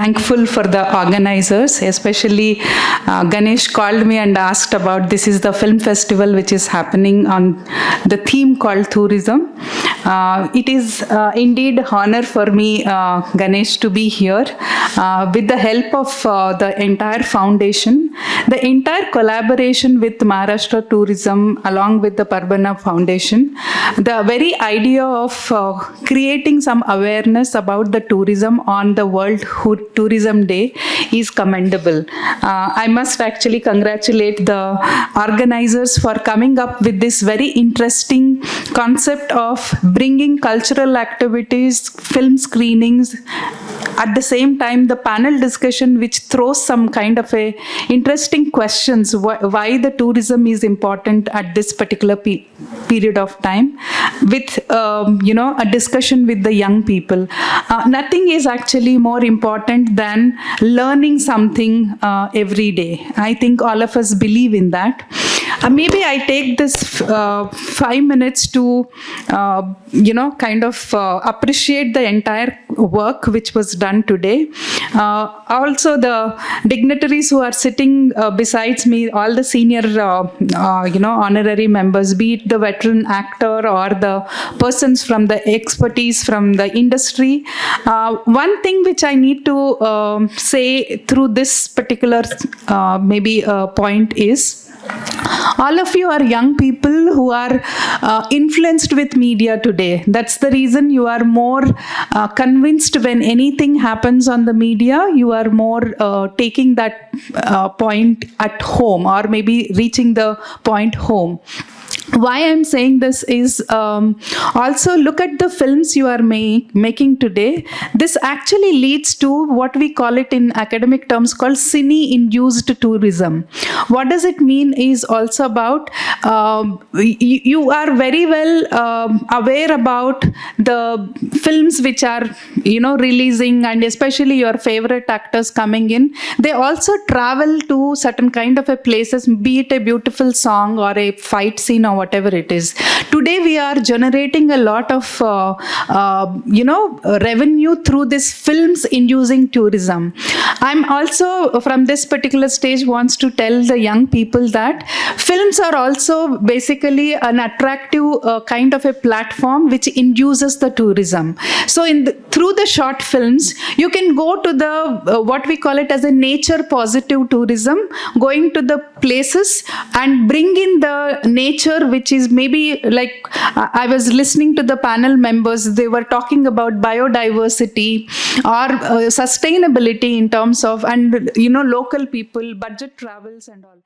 thankful for the organizers, especially Ganesh called me and asked about this is the film festival which is happening on the theme called tourism. It is indeed honor for me, Ganesh, to be here with the help of the entire foundation, the entire collaboration with Maharashtra Tourism along with the Parbana Foundation. The very idea of creating some awareness about the tourism on the World Tourism Day is commendable. I must actually congratulate the organizers for coming up with this very interesting concept of bringing cultural activities, film screenings, at the same time the panel discussion which throws some kind of a interesting questions why the tourism is important at this particular period of time with a discussion with the young people. Nothing is actually more important than learning something every day. I think all of us believe in that. Maybe I take this 5 minutes to appreciate the entire work which was done today. Also the dignitaries who are sitting besides me, all the senior honorary members, be it the veteran actor or the persons from the expertise from the industry. One thing which I need to say through this particular point is, all of you are young people who are influenced with media today. That's the reason you are more convinced when anything happens on the media, you are more taking that point at home or maybe reaching the point home. Why I'm saying this is also look at the films you are making today. This actually leads to what we call it in academic terms called cine-induced tourism. What does it mean is also about you are very well aware about the films which are releasing, and especially your favorite actors coming in. They also travel to certain kind of a places, be it a beautiful song or a fight scene or whatever it is. Today we are generating a lot of revenue through these films inducing tourism. I'm also from this particular stage wants to tell the young people that films are also basically an attractive kind of a platform which induces the tourism. So through the short films you can go to the what we call it as a nature positive tourism, going to the places and bring in the nature which is maybe like I was listening to the panel members, they were talking about biodiversity or sustainability in terms of, and local people, budget travels and all.